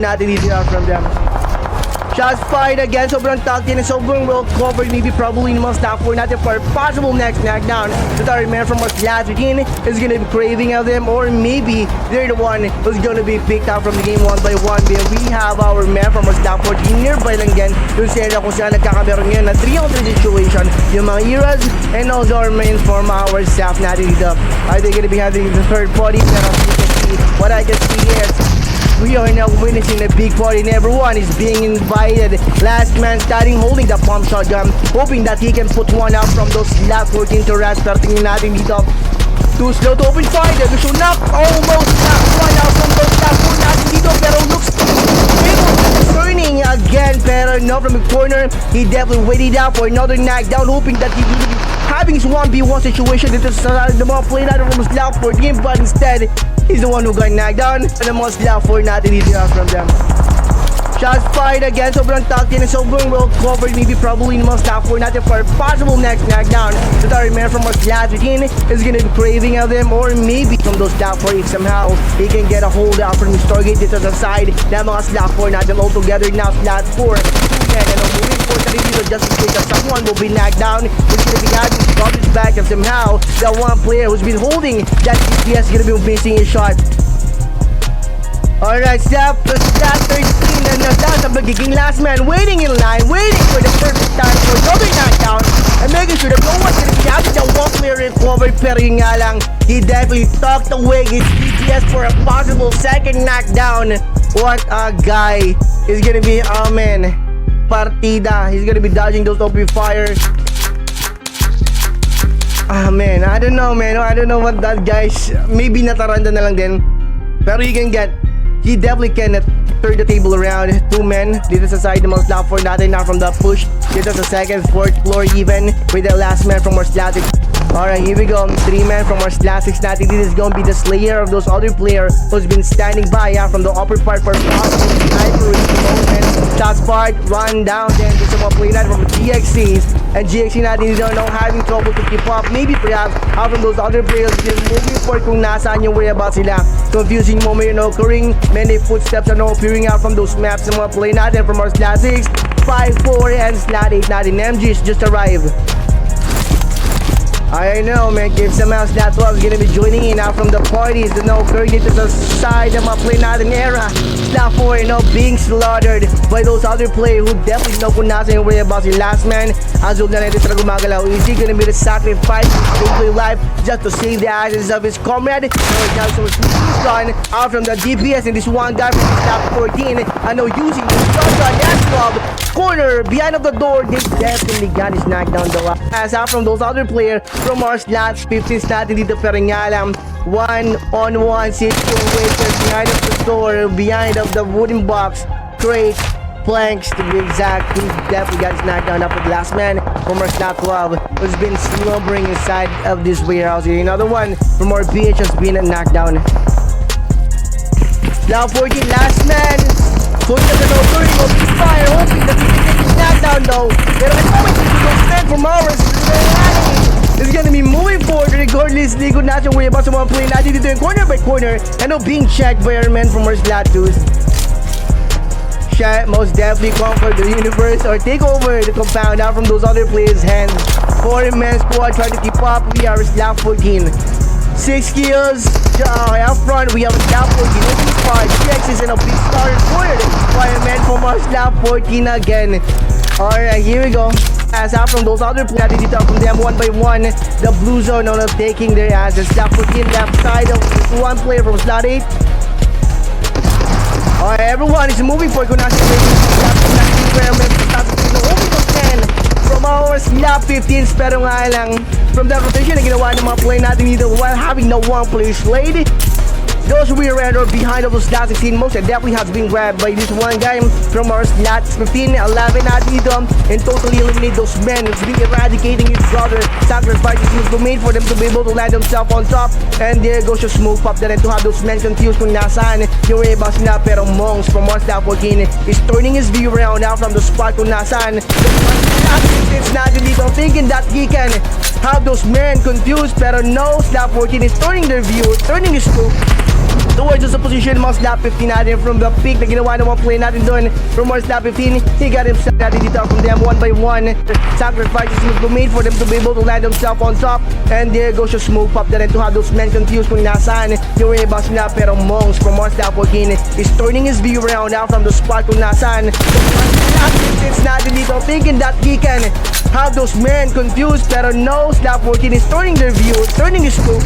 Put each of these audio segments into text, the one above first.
natin dito from them. Shots fired again, sobrang toxic and sobrang well covered. Maybe probably naman stop for natin for a possible next knockdown. The target man from our last routine is gonna be craving of them, or maybe they're the one who's gonna be picked out from the game one by one. But we have our man from our staff 14 nearby lang din. Yung sila kung saan nagkakameron ngayon na 3-on-3 situation. Yung mga Eras and also our main from our staff natin dito. Are they gonna be having the third party? Pero what I can see is we are now witnessing a big party and everyone is being invited. Last man starting holding the pump shotgun, hoping that he can put one out from those last 14 turrets. Pero tingin natin dito, too slow to open fire. The show knock, almost knock one out from those last 4 natin dito. Pero looks turning again, pero no, from the corner, he definitely waited out for another knockdown, hoping that he will be having his 1v1 situation dito sa the mga play natin from his last 14, but instead, he's the one who got knocked down. And the most left for natin dito from them. Shots fired again, sobrang toxic and sobrang well covered. Maybe probably naman stop for natin for a possible next knockdown. The target man from our last routine is gonna be craving of them, or maybe from those slap for if somehow he can get a hold out from his target dito sa side. Na mga slap for natin all together now, slap for. And moving forward na rin dito just in case that someone will be knocked down. It's gonna be having to drop his back, and somehow that one player who's been holding that DPS is gonna be missing a shot. Alright, step 13 and that's the magiging last man waiting in line, waiting for the perfect time for another knockdown and making sure that no one's gonna be having that one player recovered. Pero yun nga lang, he definitely tucked away his DPS for a possible second knockdown. What a guy. He's gonna be, partida. He's gonna be dodging those OP fires. Man, I don't know, man. I don't know what that guys. Maybe nataranda na lang din. Pero he definitely can turn the table around. 2 men dito sa side ng mga slap for natin now from the push dito sa second, 4th floor even with the last man from our static. Alright, here we go. 3 men from our classics natin. This is gonna be the slayer of those other players who's been standing by from the upper part for possible sniper moment. Shots fired, run down. Then there's some play natin from the GXCs. And GXC natin don't know having trouble to keep up. Maybe perhaps from those other players just moving forward kung nasaan yung whereabouts sila. Confusing moment occurring. Many footsteps are now appearing out from those maps. Some mga play natin from our classics. 5-4 and slot 8 natin. MGs just arrived. I know, man. If somehow that 12 is gonna be joining in now from the parties. The no currently to the side of my play natin Era. Slot 4, being slaughtered by those other players who definitely know kung nasa yung whereabouts yung last man. As of na natin talaga gumagalaw. Is he gonna be the sacrifice to play life just to save the ashes of his comrade? Now so he's gone out from the DPS and this one guy from slot 14. I know using the shotgun as club corner behind of the door. They definitely got his knockdown though. As out from those other players from our slots 15 natin dito, pero nga lang 1-on-1 situation behind of the door, behind of the wooden box, crate, planks to be exact. He definitely got his knockdown up with the last man from our slot 12 who's been slumbering inside of this warehouse here. Another one from our BH has been knocked down. Slot 14, last man. Put the opening of the fire, hoping that he can take his knockdown though. Pero at the moment, those men from ours is gonna be moving forward regardless. Di ko natin worry about sa mga play natin dito yung corner by corner. And being checked by our men from our slot 2s. Most definitely conquer the universe or take over the compound out from those other players' hands. 4-man squad trying to keep up. We are slot 14. 6 kills up front. We have a slot 14. Open spot. GXs and a big starter corner. 5-man from our slot 14 again. Alright, here we go. As out from those other players dito from them one by one. The BLUEZONE on taking their asses. Slot 14 left side of one player from slot 8. Alright, everyone is moving for Kunasi. From our slot 15, pero nga lang from that rotation na ginawa ng mga play natin dito while having no one player slayed. Those rear end or behind of those slot 16 most definitely has been grabbed by this one guy from our slot 15, 11 natin dito and totally eliminate those men who's been eradicating his brother. Sacrifices was made for them to be able to land themselves on top, and there goes your smoke pop then to have those men confused kung nasaan yung whereabouts na. Pero Monks from our slot 14 is turning his view around now from the spot kung nasaan. It's natin dito thinking that he can have those men confused, pero no, slot 14 is turning their view, turning his scope towards the position mga slap 15 natin from the peak na ginawa ng mga play natin doon from our slap 15. He got himself natin dito from them one by one. Sacrifices must be made for them to be able to land himself on top, and there goes the smoke pop there to have those men confused kung nasaan yung rebounds nila. Pero Monks from our slap 14 is turning his view around now from the spot kung nasaan it's natin dito, thinking that he can have those men confused, pero no, slap 14 is turning their view, turning his scope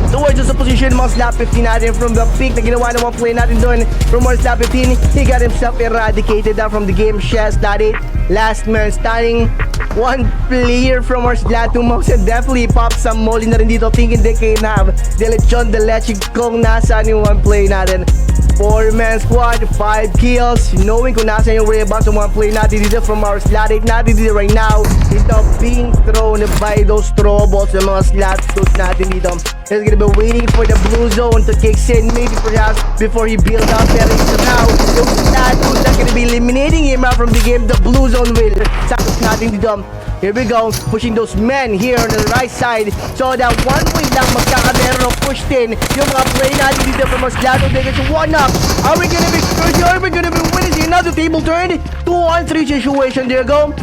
towards the position mga slap 15 natin from the peak na ginawa ng mga play natin doon from our slap 15. He got himself eradicated down from the game. Chess that it, last man standing. One player from our slap 2 Monks and definitely pop some molly na rin dito, thinking they can have Delechon Delechig kung nasaan yung one play natin. 4-man squad, 5 kills, knowing kung nasa yung rebounds ng mga play natin dito from our slot 8 natin dito right now. Ito being thrown by those throw balls ng mga slot 2 natin dito. He's gonna be waiting for the blue zone to kick in, maybe perhaps before he build up, pero somehow yung slot 2 that's gonna be eliminating him out from the game. The blue zone will sakot natin dito. Here we go, pushing those men here on the right side so that one way lang magkakameron of pushed in yung mga play natin dito from our slot 2. They get one up. Are we gonna be good? Are we gonna be winning? Another table turn, 2-on-3 situation. There you go.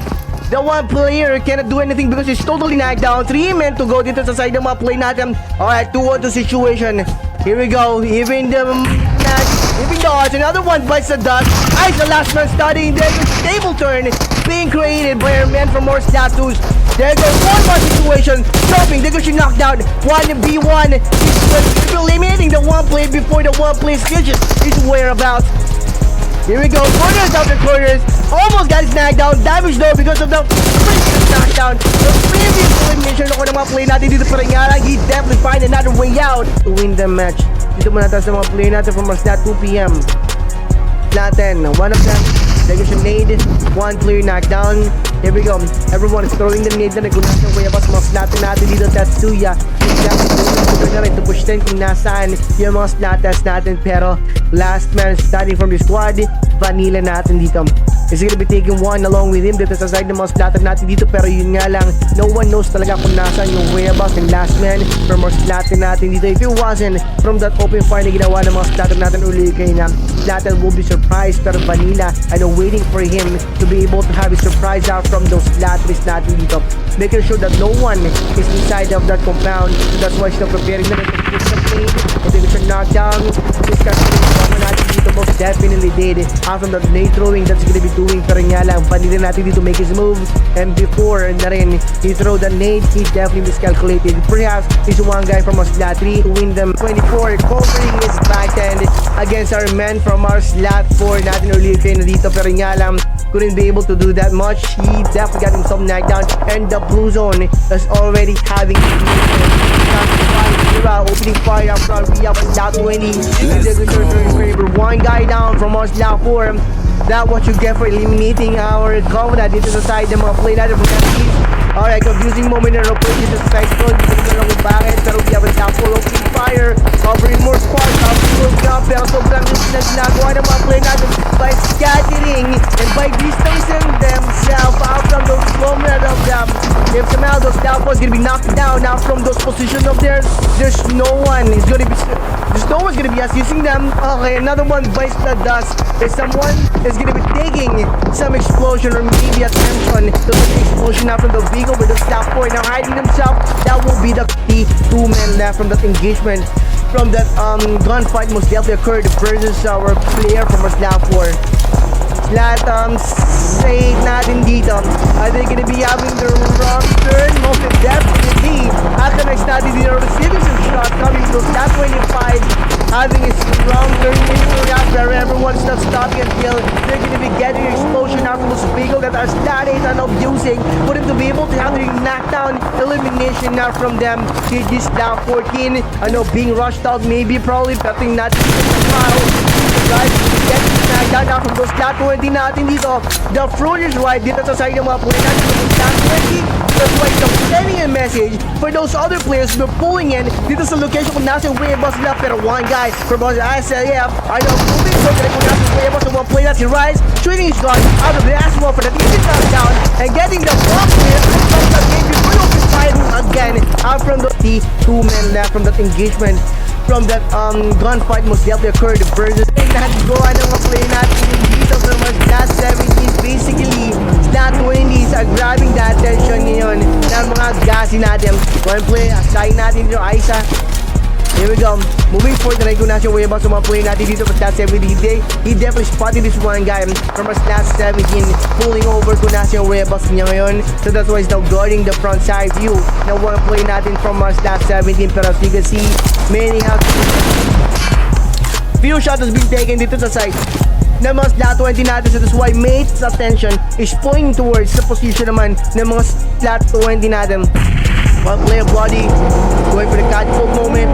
The one player cannot do anything because he's totally knocked down. 3 men to go dito sa side ng mga play natin. Alright, 2-on-2 situation. Here we go. Even the odds. Another one bites the dust. Ice the last man studying. There's a table turn being created by our men from more statues. There goes one more situation. Jumping. There goes your knockdown. 1v1. He's eliminating the one play before the one play sketches his whereabouts. Here we go, corners after corners. Almost got his knockdown. Damage though because of the previous knockdown. The previous elimination ako ng mga play natin dito, pero nga lang, he definitely find another way out to win the match. Dito muna tayo sa mga play natin from our stat 2 PM. Natin, one of them, they get your nade. One player knockdown. Here we go. Everyone is throwing the nade na nagulat ng way about mga slot natin dito. Tatsuya. Na rin to push 10 kung nasaan yung mga slatters natin, pero last man starting from the squad, vanilla natin dito. Is gonna be taking one along with him dito sa side ng mga slatter natin dito, pero yun nga lang, no one knows talaga kung nasaan yung whereabouts ng last man from our slatter natin dito. If it wasn't from that open fire na ginawa ng mga slatter natin earlier kayo na slatter will be surprised, pero vanilla I know waiting for him to be able to have a surprise out from those slatters natin dito, making sure that no one is inside of that compound. So that's why he's not preparing na rin to push the plane. And then it's a knockdown. This guy natin dito most definitely did out from that nade throwing that's gonna be doing, pero nga lang vanilla natin dito make his move, and before na rin he throw the nade, he definitely miscalculated. Perhaps he's one guy from our slot 3 to win them 24, covering his backhand against our men from our slot 4 natin earlier kayo na dito, pero nga lang couldn't be able to do that much. He definitely got himself knocked down, and the blue zone is already having opening fire from Ria from slot 20. One guy down from our slot 4. That what you get for eliminating our Comrade dito sa side ng mga play natin from that piece. Alright, confusing moment na play dito sa side ko. Dito na lang kung bakit, pero we have a slot 4 opening fire, covering more squads, pero sobrang na ginagawa ng mga play natin by scattering and by distancing themselves out from those Comrade of them. If somehow those slot 4 is gonna be knocked down now from those positions of theirs, there's no one is gonna be assisting them. Okay, another one bites the dust. If someone is gonna be taking some explosion or maybe attention to the explosion out from the vehicle with the slot 4 now hiding themselves, that will be the 2 men left from that engagement, from that gunfight most definitely occurred versus our player from our slot 4. Slot say natin dito, are they gonna be having the wrong turn? Most definitely. After next natin dito, receiving some shot coming from slot 25, having a strong turn where everyone's not stopping until they're gonna be getting explosion out from those vehicle that our slot 8 are not using for them to be able to have the knockdown elimination now from them. This slot 14, I know being rushed out, maybe probably betting not to guys getting knocked down from those slot 20 natin dito. The fruit is right dito sa side ng mga play natin from slot 20. That's why I'm sending a message for those other players who are pulling in dito sa location kung nasa yung whereabouts nila, pero one guy from SLF I know moving so kung nasa yung whereabouts ng mga play natin rise, shooting his gun out of the last one for the easy knockdown and getting the block clear from the game before you fight again out from the 2 men left from that engagement from that gunfight most definitely occurred versus nagawa ng mga play natin dito from our last 17. Basically, slot 20s are grabbing the attention ngayon ng mga GHAZI natin. One play, assign natin dito Isa. Here we go. Moving forward, try ko na siya way about sa mga play natin dito for slot 17. He definitely spotted this one guy from our slot 17. Pulling over ko na siya way about niya ngayon. So that's why he's now guarding the front side view na one play natin from our slot 17. Pero as you can see, many have few shots has been taken dito sa side ng mga slot 20 natin. So that's why mate's attention is pointing towards the position naman ng mga slot 20 natin. One player body going for the catapult moment,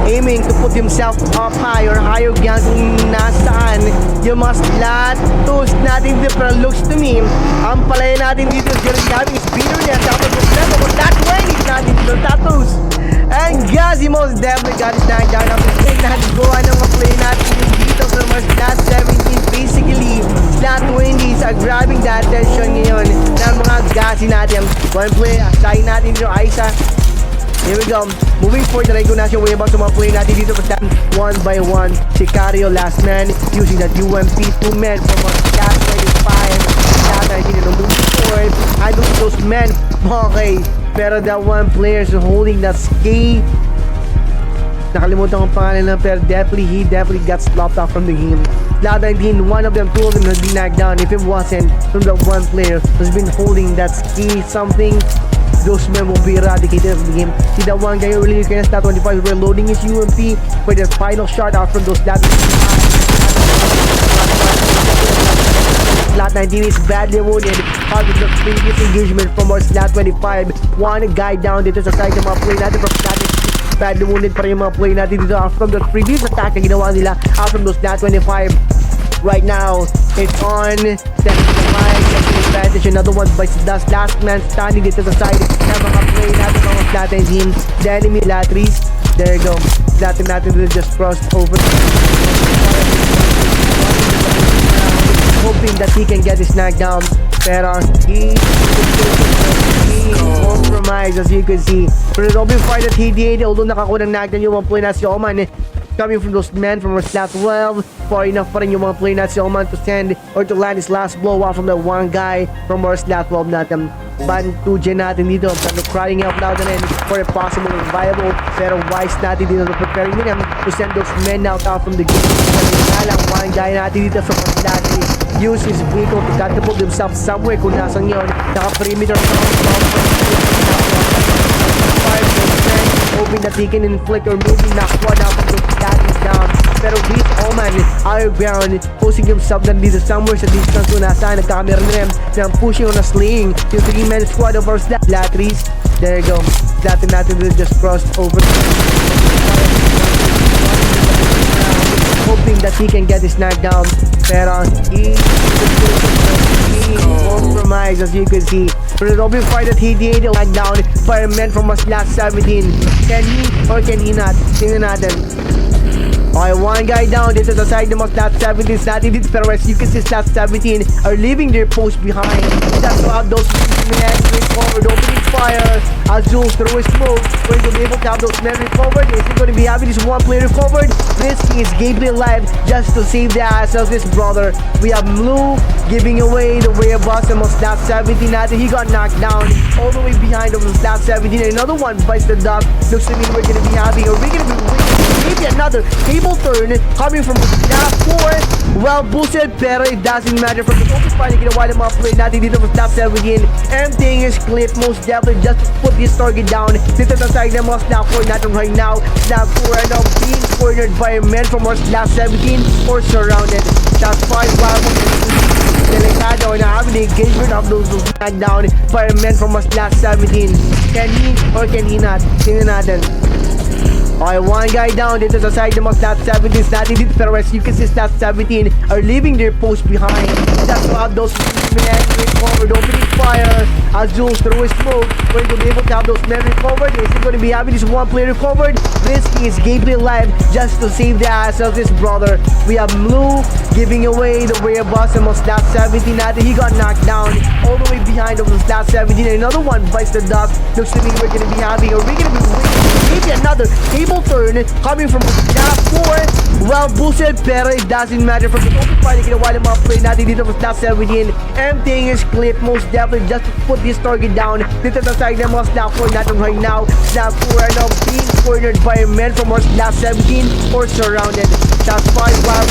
aiming to put himself up high or higher ground kung nasaan yung mga slot 2s natin dito. Pero looks to me, ang palaya natin dito is gonna be having speeder niya tapos yung slot 20 natin dito, tattoos. And GHAZI most definitely got his knocked down after nagawa ng mga play natin dito from our slot 17. Basically, slot 20s are grabbing the attention ngayon ng mga GHAZI natin. One play, assign natin dito Isa. Here we go. Moving forward, try ko na siya way about sa mga play natin dito for stand one by one. Sicario last man using that UMP 2 men from our slot 25. Slot 19 and moving forward. I don't those men. Okay. Pero that one player is holding that ski. Nakalimutan ko ang pangalan lang, pero he definitely got slopped out from the game. Slot 19, one of them, two of them has been knocked down. If it wasn't from that one player who's been holding that ski something, those men will be eradicated from the game. See that one guy really can slot 25 reloading his UMP for the final shot out from those slot 25. Slot 19 is badly wounded out of the previous engagement from our slot 25. One guy down dito sa side ng mga play natin from slot 19. Badly wounded pa rin yung mga play natin dito from the previous attack na ginawa nila out from those slot 25. Right now, it's on 75. Advantage. Another one by the last man standing dito sa side ng mga play natin from our slot 19. The enemy latries. There you go. Slot natin dito just crossed over. Hoping that he can get his knockdown, pero he compromised as you can see. For the open fight that he did, although nakakuha ng knockdown yung mga play na si Oman coming from those men from our slot 12, far enough pa rin yung mga play na si Oman to send or to land his last blow out from the one guy from our slot 12 natin. Bantujan natin dito, pero crying out loud na rin for a possible viable, pero wise natin dito to preparing him to send those men out from the game. Pero one guy natin dito from our slot use his vehicle to catapult himself somewhere kung nasan yun. Naka-perimeter hoping that he can inflict or maybe knock one out of those gadgets down. Pero this Oman, higher ground, posing himself na dito somewhere sa distance kung nasaan. Nagkakamera na rin ng pushing on a sling. Yung 3-man squad of our latries. There you go. Latin natin will just crossed over. Hoping that he can get his knockdown, pero he compromised as you can see. For the open fight that he did, knockdown fireman from us last 17. Can he or can he not? Tingnan natin. Okay, one guy down. This is the side ng mga slot 17 natin dito. Pero as you can see, slot 17 are leaving their post behind. That's why those men recovered, opening fire. Azul through his smoke. Going to be able to have those men recovered. Is he going to be having this one player recovered? Risking his gameplay life just to save the ass of his brother. We have Blue giving away the way above the most slot 17 natin. He got knocked down all the way behind of the slot 17. And another one bites the duck. Looks to me we're going to be having, or we're going to be maybe another table turn coming from slot 4. Well boosted, pero it doesn't matter. From the open fight na ginawa ng mga play natin dito from slot 17. Everything is clipped most definitely just to put this target down. Dito sa side ng mga slot 4 natin right now. Slot 4 are now being cornered by men from our slot 17 or surrounded. Slot 5 while Delikado na having the engagement of those knockdown by men from our slot 17. Can he or can he not? Tingnan natin. Okay, one guy down dito sa side ng mga slot 17s natin dito. Pero as you can see, slot 17 are leaving their post behind. That's why those men recovered, opening fire. Azul through his smoke. Going to be able to have those men recovered. Is he going to be having this one player recovered? Risking his gameplay life just to save the ass of his brother. We have Blue giving away the whereabouts of slot 17 natin. He got knocked down all the way behind of the slot 17. And another one bites the dust. Looks to me we're going to be having, or we're going to be waiting maybe another table possible turn coming from slot 4. Well boosted, pero it doesn't matter for the open fight. Ginawa ng mga play natin dito from slot 17. Emptying his clip most definitely just to put this target down. Dito sa side ng mga slot 4 natin right now. Slot 4 are now being cornered by men from our slot 17 or surrounded. Slot 5 while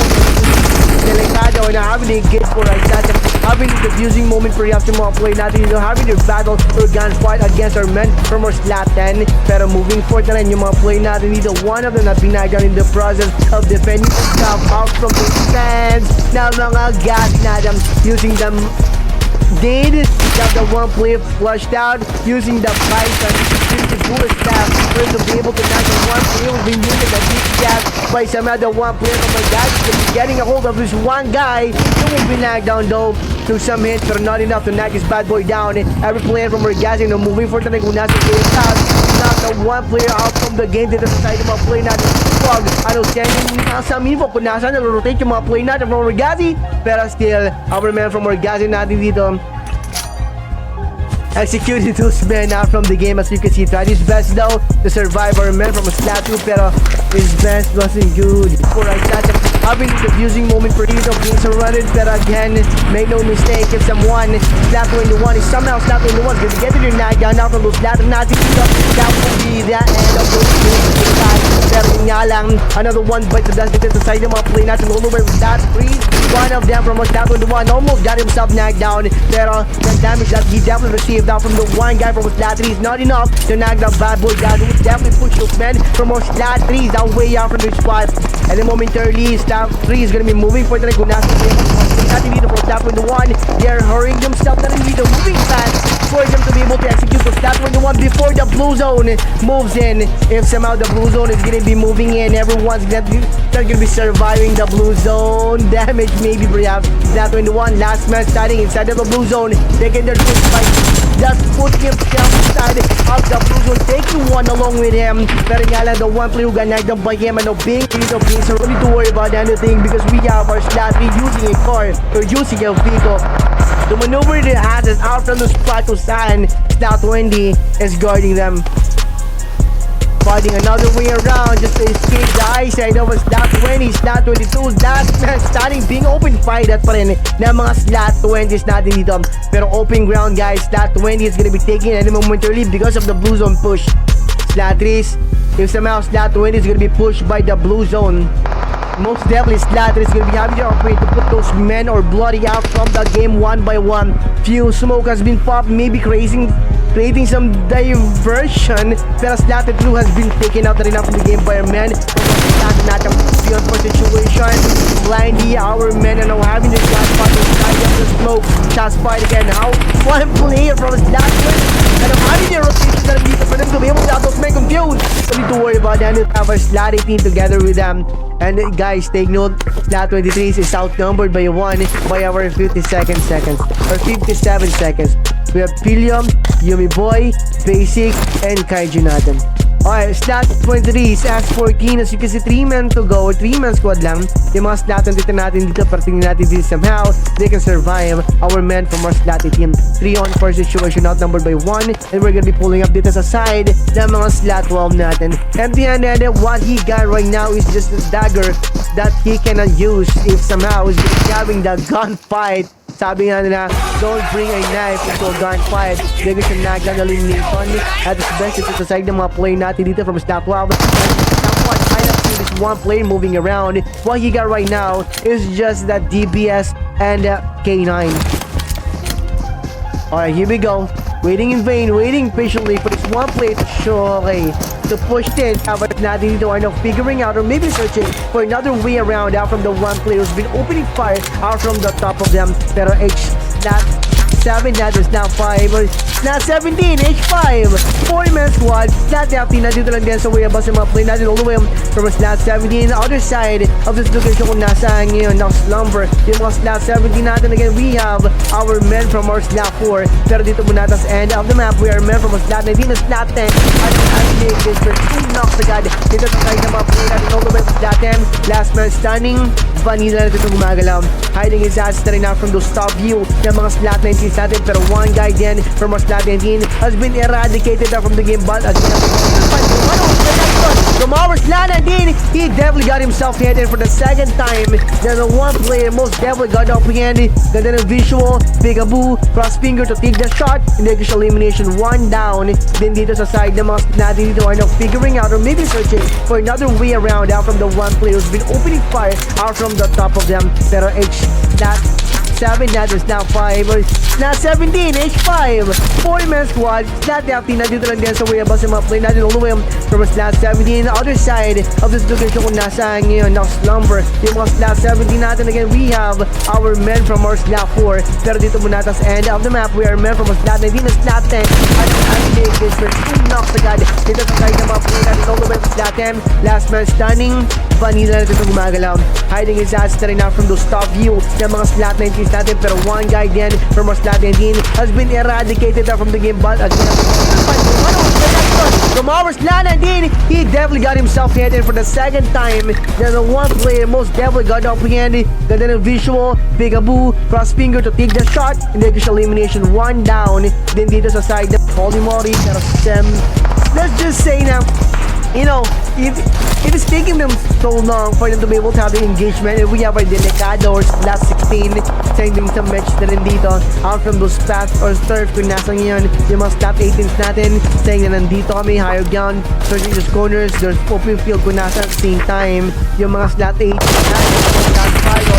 Delikado and having a get for right that, having the confusing moment for yung mga play natin dito, having their battle or gunfight against our men from our slot 10. Pero moving forward na rin yung mga play natin dito, one of them na binagyan in the process of defending himself out from the fans na mga gas natin using them. Did got the one player flushed out using the Python to do a staff for him to be able to knock the one player will be using the deep gas by somehow the one player from my guys getting a hold of this one guy. He will be knocked down though to some hits but not enough to knock this bad boy down. Every player from our guys moving forward na kung nasa out, knock the one player out from the game dito sa side ng mga play natin. Pog, ano sending sa info kung nasa nag-rotate yung mga play natin from our GHAZI, pero still our man from our GHAZI natin dito executed those men out from the game. As you can see, tried his best though to survive our man from a slap 2, pero his best wasn't good. For right that, having the confusing moment for Dito being surrounded, pero again, make no mistake, if someone slap 21 is somehow slap 21 is gonna get to your knockdown out from those slap natin dito, that will be the end of those games. Pero nga lang, another one bite to dance dito sa side ng mga play natin all over with that 3. One of them from a slap 21 almost got himself knocked down, pero the damage that he definitely received out from the one guy from slot 3 is not enough to knock the bad boy down. Who definitely push those men from our slot 3 down way out from the spot. And then momentarily, slot 3 is gonna be moving for the Gunas. Natin dito from slot 21. They're hurrying themselves na rin dito, moving fast for them to be able to execute the slot 21 before the blue zone moves in. If somehow the blue zone is gonna be moving in, everyone's gonna be surviving the blue zone damage. Maybe perhaps slot 21 last man standing inside of the blue zone, taking their first fight. Just putting himself inside of the blue zone, taking one along with him. Pero nga lang, the one player who got knocked down by him and no being so don't need to worry about anything because we have our slot 3 using a car or using a vehicle to maneuver the asses out from the spot to sand. Slot 20 is guarding them, fighting another way around just to escape the eyesight of a slot 20. Slot 22 last man standing, being open fight at pa rin ng mga slot 20s natin dito. Pero open ground guys, slot 20 is gonna be taking any momentarily because of the blue zone push. Slot 3s, if somehow slot 20 is gonna be pushed by the blue zone, most definitely slot 3 is gonna be having to operate to put those men or bloody out from the game one by one. Few smoke has been popped, maybe creating some diversion, pero slot 2 has been taken out na rin from the game by our men. Natin beyond for situation, blindly our men are now having the shot fight inside of the smoke. Shots fight again, how one player from slot 20 and I'm having their rotation that dito for them to be able to have those men confused. So need to worry about that. Have our slot 18 together with them. And guys, take note, slot 23 is outnumbered by 1 by our 57 seconds. We have Pilium, Yumi Boy, Basic, and Kaiju natin. Alright, slot 23 is S14. As you can see, 3 men to go, 3-man squad lang. Yung mga slot dito natin dito, pero tingnan natin dito somehow they can survive our men from our slot team. 3 on 4 situation, outnumbered by 1. And we're gonna be pulling up dito sa side ng mga slot 12 natin. Empty-handed, what he got right now is just a dagger that he cannot use if somehow he's having the gunfight. Sabi nga nila, don't bring a knife into a gunfight. Maybe some knockdown elimination. At its best, it's the side ng mga play natin dito from slot 12. I don't see this one player moving around. What he got right now is just that DBS and K9. Alright, here we go. Waiting in vain, waiting patiently for this one player to show, to push in. But natin dito are now figuring out or maybe searching for another way around out from the one player who's been opening fire out from the top of them. Pero H-Slot 7, that is now 5. Slot 17, H5. 4-man squad. Slot 15, nandito lang din sa way above sa mga play natin all the way from slot 17. The other side of this location kung nasa ngayon, now slumber. Yung mga slot 17 natin, again, we have our men from our slot 4. Pero dito muna tas end of the map, we are men from our slot 19 and slot 10. At make this for 2 knocks agad. Dito sa side ng mga play natin all the way from slot 10. Last man standing, vanilla na dito gumagalaw. Hiding his ass na rin out from those top view ng mga slot 19s natin. Pero one guy din from our slot 19 has been eradicated from the game. But again, from our slot 19, he definitely got himself hit for the second time. Then the one player most definitely got up again. Ganda ng visual, 𝗘𝗡𝗧𝗥𝗬, cross finger to take the shot. Initial elimination, one down. Then dito sa side ng mga natin dito are now figuring out or maybe searching for another way around out from the one player who's been opening fire out from the top of them. Pero H7, that is now 5, or now 17, H5, 4-man squad, slot 15, nandito lang din sa way above sa mga play natin all the way from slot 17, the other side of this location kung nasaan ngayon, now slumber, yung mga slot 17 natin, again, we have our men from our slot 4, pero dito muna sa end of the map, we are men from our slot 19 and slot 10, at ang make this for 2 knocks agad, dito sa side ng mga play natin all the way from slot 10, last man standing, vanilla na dito gumagalaw, hiding his ass na rin out from those top view ng mga slot 19 natin, pero one guy din from our slot 19 has been eradicated from the game. But again, from our slot 19, he definitely got himself hit for the second time. Then the one player most definitely got up again. Ganda ng visual, 𝗘𝗡𝗧𝗥𝗬, cross finger to take the shot. Initial elimination, one down. Then dito sa side ng 𝗘𝗡𝗧𝗥𝗬, pero let's just say now, you know, it is taking them so long for them to be able to have the engagement. And we have our DELIKADOs, last 16, sending some match na rin dito out from those paths or turf kung nasa ngayon yung mga slot 18s natin, saying na nandito kami, higher ground, searching those corners, there's open field kung nasa at the same time yung mga slot 8 natin, slot 5, all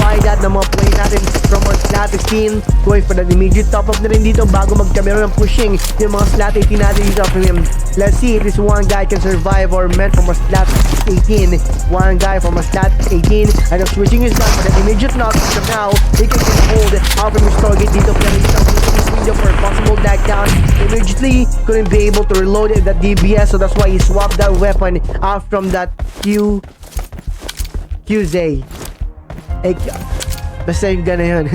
by that na mga play natin from our slot 16, going for the immediate top up na rin dito bago magkamera ng pushing yung mga slot 18 natin dito from him. Let's see if this one guy can survive or meant from our slot 18. One guy from our slot 18 and I'm switching his gun for the immediate knock. So now he can hold out from his target dito, pero he's window for a possible knockdown. Immediately couldn't be able to reload the DBS, so that's why he swapped that weapon out from that GHAZI. Basta yung gana yun.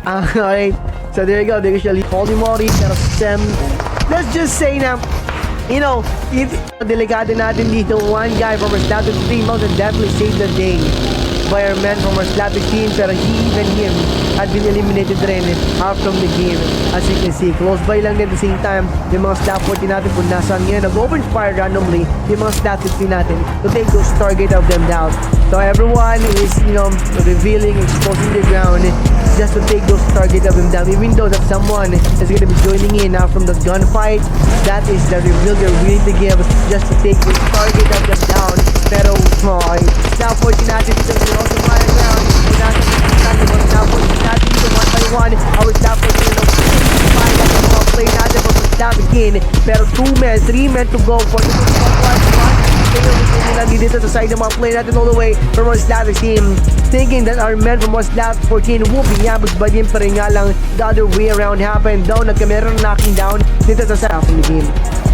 Alright, so there you go. They usually 𝗘𝗧𝗥𝗬, let's just say na, you know, delikado natin dito, one guy from our slot 3 months and definitely saved the day by our man from our slot 15, pero even him had been eliminated rin out from the game. As you can see, close by lang din at the same time yung mga slot 14 natin kung nasaan ngayon, nag-open fire randomly yung mga slot 15 natin to take those target of them down. So everyone is, you know, revealing, exposing the ground just to take those target of them down, even though that someone is going to be joining in now from the gunfight. That is the reveal they're willing to give just to take those target of them down. Pero slot 14 natin dito, we're also fire ground. We're not going to slot 14 natin dito, 1 by 1. Our slot 14 play natin from the slot again. Pero 2 men, 3 men to go for the 1. Dito sa side ng mga play natin all the way from our slot team, thinking that our men from our slot 14 will be ambushed by him, pero nga lang the other way around happened. Daw nagkamera ng knocking down dito sa side of the game.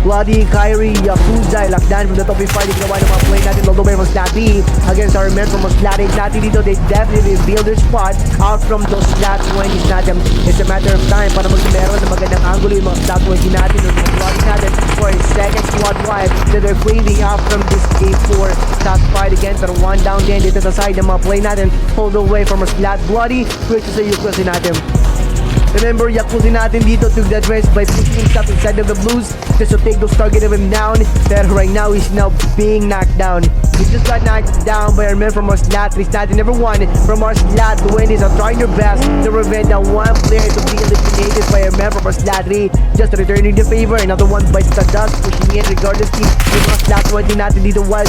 𝗘𝗡𝗧𝗥𝗬 lockdown from the top 5 ginawa ng mga play natin all the way from slot B against our men from our slot 8 natin dito. They definitely revealed their spot out from those slot 20s natin. It's a matter of time para magkamera ng magandang angulo yung mga slot 20 natin ng mga play natin for a second squad wipe that they're craving out from this game 4 slot fight again, pero one down din dito sa side ng mga play natin all the way from our slot bloody, which is a ukulele natin. Remember, 𝗘𝗧𝗥𝗬 natin dito took the advantage by pushing himself inside of the blues just to take those target of him down. Pero right now, he's now being knocked down. He just got knocked down by our men from our slot 3 natin. Number 1 from our slot 20s are trying their best to prevent that one player to be eliminated by our men from our slot 3. Just returning the favor. Another one bites the dust, pushing in regardless yung mga slot 20 natin dito while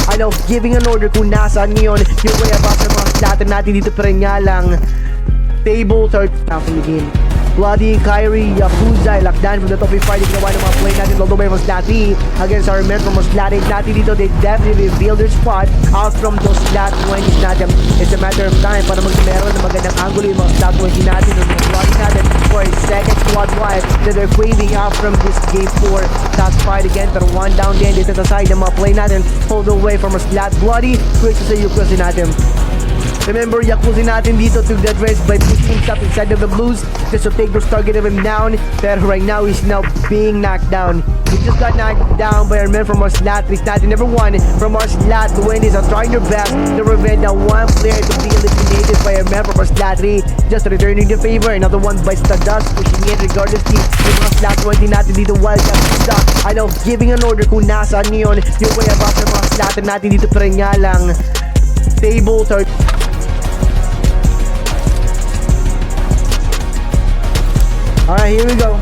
I know giving an order kung nasaan ngayon yung way about sa mga slot natin dito, pero nga lang tables are half in the game. 𝗘𝗧𝗥𝗬 lockdown from the top 5 ginawa ng mga play natin all the way from slot B against our men from our slot 8 natin dito. They definitely revealed their spot out from those slot 20s natin. It's a matter of time para magmeron ng magandang angulo yung mga slot 20 natin ng mga play natin for a second squad wipe that they're craving out from this game 4 slot fight again, pero one down din dito sa side ng mga play natin all the way from our slot bloody, which is a ukulele natin. Remember, yakusin natin dito to the rest by pushing himself inside of the blues just to take those target of him down. Pero right now, he's now being knocked down. He just got knocked down by our men from our slot. He's not number one from our slot. The win is trying their best to prevent that one player to be eliminated by our men from our slot 3. Just returning the favor. Another one by Stardust pushing in regardless team. Yung mga slot 20 natin dito while stop. I know, giving an order kung nasaan yun. Yung way about ng mga slot natin dito pero nga lang. Stable third. Alright, here we go.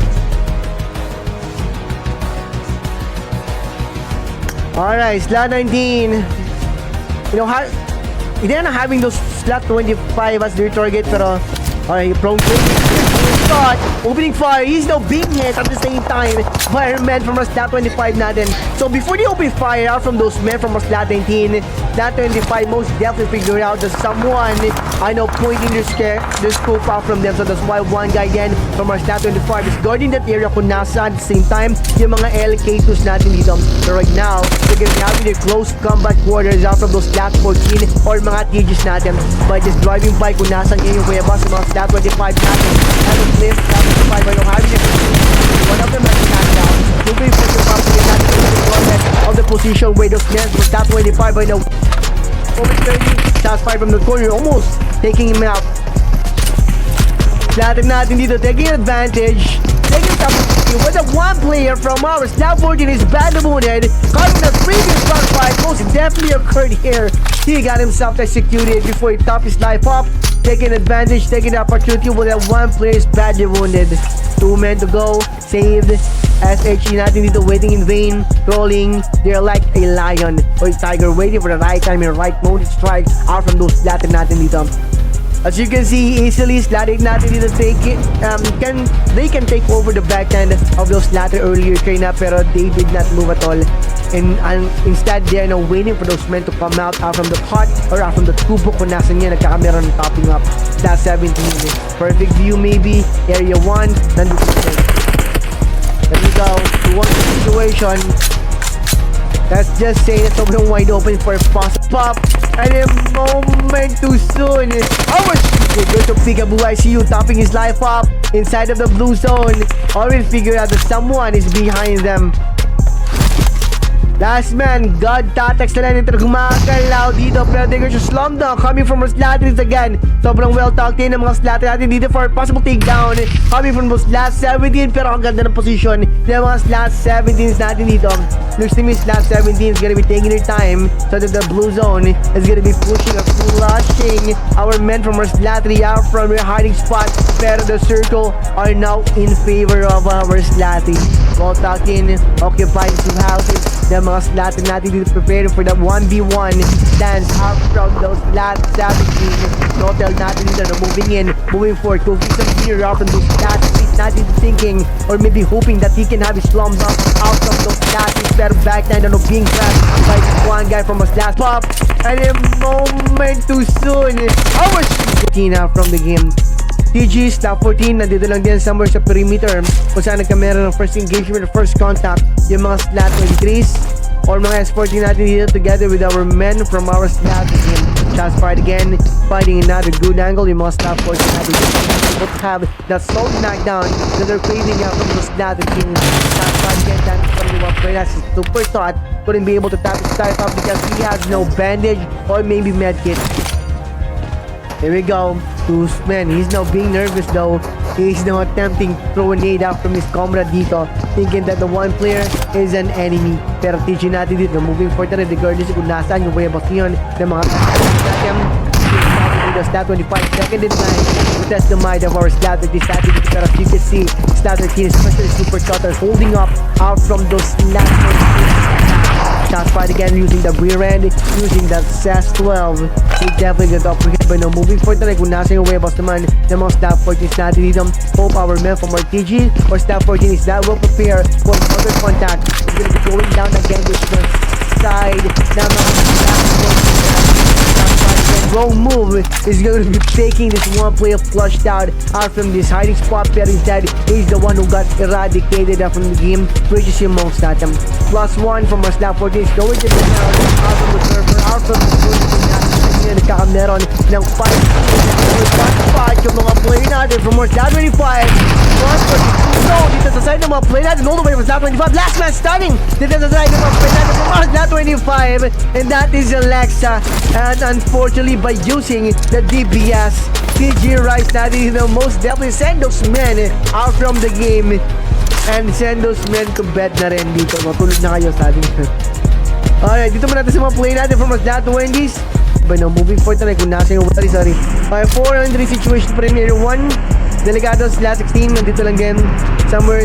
Alright, slot 19. You know, they're not having those slot 25 as their target, pero alright, prone to shot, opening fire. He's now being hit at the same time by our men from our slot 25 natin. So before they open fire out from those men from our slot 19, slot 25 most definitely figure out that someone, I know, pointing their scope out from them. So that's why one guy again from our slot 25 is guarding that area kung nasa at the same time yung mga LK2s natin dito. So right now, they're gonna be having their close combat quarters out from those slot 14 or mga TGs natin by just driving by kung nasan yung way above sa mga slot 25 natin. Slot 25 by now having it. One of them has knocked down. Moving for the property of the position where those men from slot 25 by now. Over 30, shots fired from the corner, almost taking him out. Natin dito, taking advantage. Taking top with the one player from our slot 14 is badly wounded. Causing the previous round fight most definitely occurred here. He got himself executed before he topped his life up. Taking advantage, taking the opportunity with that one player is badly wounded. 2 men to go, saved. SHE natin dito waiting in vain, rolling. They're like a lion or a tiger waiting for the right time and right moment to strike out from those slatter natin dito. As you can see, easily slatter natin dito take it. They can take over the backhand of those slatter earlier trainer pero they did not move at all. And instead, they are now waiting for those men to come out from the pot or out from the tubo kung nasan niya nagkakamera ng topping up. That's 17 minutes. Perfect view maybe. Area 1, nandito siya. Let me go to one situation. Let's just say that sobrang wide open for a pop. And a moment too soon. Go to 𝗘𝗡𝗧𝗥𝗬. I see you topping his life up inside of the blue zone. Already figured out that someone is behind them. Last man, God Tatex na lang ito gumagalaw dito pero they just slammed down coming from our slatters again. Sobrang well tucked in ng mga slatter natin dito for a possible takedown coming from those last 17 pero ang ganda ng position ng mga last 17s natin dito. Looks to me last 17 is gonna be taking their time so that the blue zone is gonna be pushing or flushing our men from our slatter out from their hiding spot pero the circle are now in favor of our slatter. Well tucked in, occupied 2 houses. The mga slatter natin dito preparing for the 1v1 dance out from those last 17. Hotel natin dito na moving forward, cooking some gear out from those slatters natin thinking or maybe hoping that he can have his slump out from those slatters pero back na being grabbed by one guy from a slash pop and a moment too soon. I was 15 out from the game. TG, slot 14, nandito lang din somewhere sa perimeter kung saan nagkamera ng first engagement or first contact yung mga slot 23s or mga S14 natin dito together with our men from our slot team. Shots fired again, finding another good angle yung mga slot 14 natin dito have that solid knockdown that they're craving out from the slot team. Shots fired again, that's what we want for us. Super thought couldn't be able to tap his type up because he has no bandage or maybe medkit. Here we go. Man, he's now being nervous though. He's now attempting to throw a nade out from his comrade dito, thinking that the one player is an enemy. Pero TG natin dito, moving forward na regardless kung nasaan yung way of yun ng mga Stat 25 second in line to test the mind of our stat 30 strategy. Pero as you can see, stat 13 especially super cutter holding up out from those last shots fired again using the rear end, using that SAS 12. He definitely got up but no moving forward na kung nasa yung webos naman ng mga staff 14 natin dito. Hope our men from our TG or staff 14 is that well prepared for further contact. He's gonna be going down again with the side na mga staff 14 wrong move is going to be taking this one player flushed out from this hiding spot pero instead he's the one who got eradicated from the game, which is yung most natin. +1 from our slot 14 is going to be down out from the server, out from the ngayon nagkakameron ng 5 yung mga player natin from Mars Lab 25. So, dito sa side ng mga player natin, all the way from Lab 25. Last man starting dito sa side ng mga player natin from Mars Lab 25. And that is Alexa. And unfortunately, by using the DBS, PG Rice natin, most definitely send those men out from the game. And send those men to bed na rin dito. Matulog na kayo sa ating. Alright, dito muna natin sa mga play natin from Mars Lab 20s. But no, moving forward na kung nasa yung sorry. 400 situation pa rin here. 1 Delikados last 16. Nandito lang din somewhere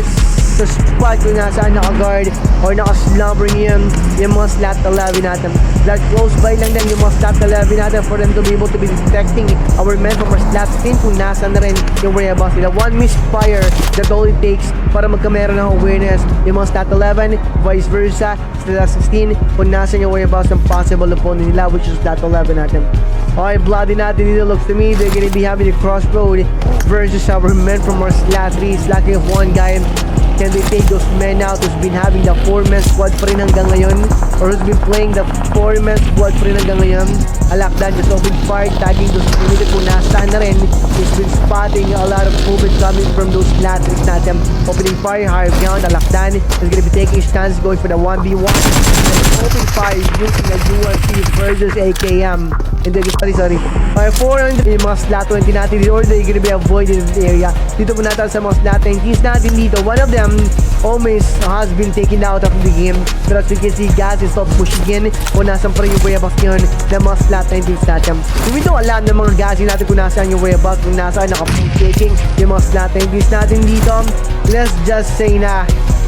sa spot kung nasaan naka-guard or naka-slumber niya yung mga slot 11 natin. That close by lang din yung mga slot 11 natin for them to be able to be detecting our men from our slot 15 kung nasaan na rin yung whereabouts nila. One misfire that all it takes para magkameron ng awareness yung mga slot 11, vice versa slot 16 kung nasaan yung whereabouts ng possible opponent nila, which is slot 11 natin. Okay, bloody natin dito. Looks to me they're gonna be having a crossroad versus our men from our slot 3. Slacking of one guy. Can they take those men out who's been having the 4-man squad pa rin hanggang ngayon? Or who's been playing the 4-man squad pa rin hanggang ngayon? Alakdan just open fire, tagging those community kung nasaan na rin. He's been spotting a lot of movement coming from those laterals natin. Opening fire, higher ground. Alakdan is gonna be taking his stance, going for the 1v1. Open fire using a UNC versus AKM. Hindi, sorry. 400 yung mga slot 20 natin dito, or they're gonna be avoided in this area. Dito muna natin sa mga slot 20s natin dito. One of them almost has been taken out of the game. But as you can see, GHAZI stop pushing in kung nasan pa rin yung whereabouts ngayon ng mga slot 20s natin. Hindi daw alam ng mga GHAZI natin kung nasaan yung whereabouts, kung nasaan naka-taking yung mga slot 20s natin dito. Let's just say na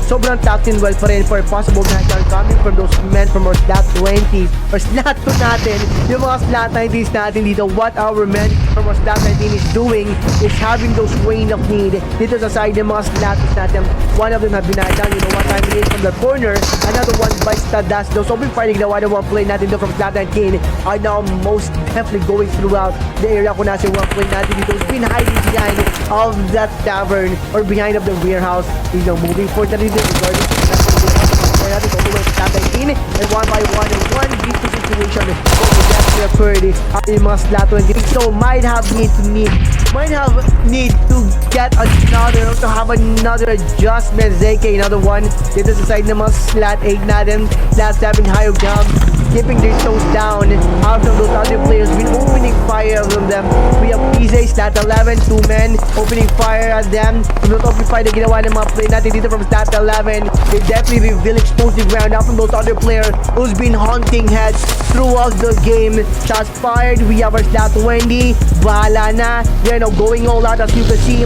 sobrang top 10 well pa rin for possible knockdown coming from those men from our slot 20 or slot 2 natin. Yung mga slot 90s natin dito, what our men from our slot 19 is doing is having those wane of need dito sa side ng mga slot natin. One of them have been knocked down, you know what time it is from the corner. Another one by Stadas. Those open fighting na one play natin dito from slot 19 are now most definitely going throughout the area kung nasa yung one play natin dito. It's been hiding behind of that tavern or behind of the warehouse. You know, moving forward na rin regarding natin all the way to top 19 and one by one in one beatful situation that occurred yung mga slot 20. So might have need to get another or to have another adjustment. ZK another one dito sa side ng mga slot 8 natin, slot 7 higher ground, keeping their toes down out of those other players. Been opening fire from them. We have PJ slot 11, 2 men opening fire at them. Not open fire na ginawa ng mga play natin dito from slot 11. They definitely reveal explosive ground out from those other players who's been hunting heads throughout the game. Shots fired. We have our slot 20. Bahala na. They're now going all out as you can see.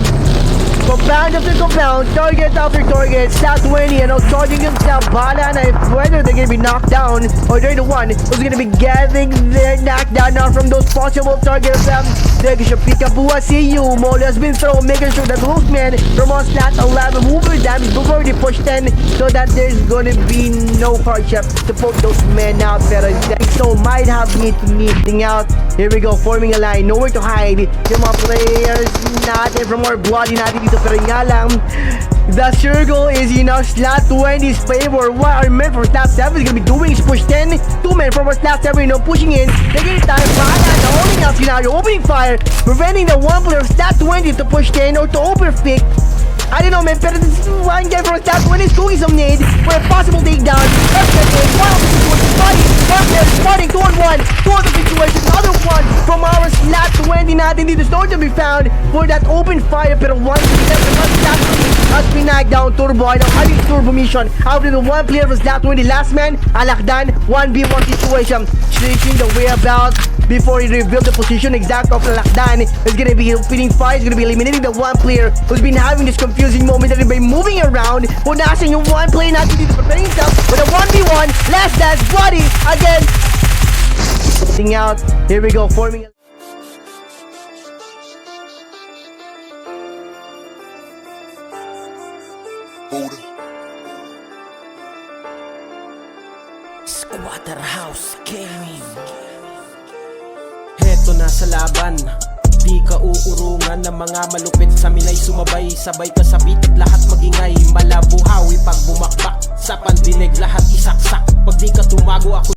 Compound after compound, target after target, slot 20 and now charging themselves. Bahala na if whether they're gonna be knocked down or they're the one who's gonna be getting their knockdown now from those possible targets. They're gonna 𝗘𝗡𝗧𝗥𝗬, see you. Mole has been thrown, making sure that those men from on slot 11 move their damage before they push 10 so that there's gonna be no hardship to put those men out. Pero so might have need out. Here we go, forming a line, nowhere to hide. Yung mga players natin from our bloody natin dito, pero nga lang, the circle is in our slot 20's favor. What our men from slot 7 is gonna be doing is push 10. 2 men from our slot 7, you know, pushing in. They're getting time. Bahala na holding out scenario, opening fire, preventing the one player of slot 20 to push 10 or to overpick. I don't know, man, pero this one guy from slot 20 is doing some need for a possible takedown. One of the situations fighting. One player starting 2-on-1. Two of the situations. Other one from our slot 20 natin dito is nowhere to be found for that open fire. Pero one slot 20 has been knocked down. Turbo, I know, having turbo mission. After the one player from slot 20, last man, Alakdan, 1v1 situation. Switching the whereabouts before he revealed the position exact of Alakdan. Is gonna be opening fire. Is gonna be eliminating the one player who's been having this confusing moment that by moving around. Kung nasan yung one player natin dito, preparing himself with a 1v1. Last dance, body again. Sitting out. Here we go, forming a Squatterhouse Gaming. Heto na sa laban, di ka uurungan ng mga malupit sa minay. Sumabay, sabay ka sabit at lahat magingay. Malabuhawi pag bumakbak, sa pandinig lahat isaksak. Pag di ka tumago ako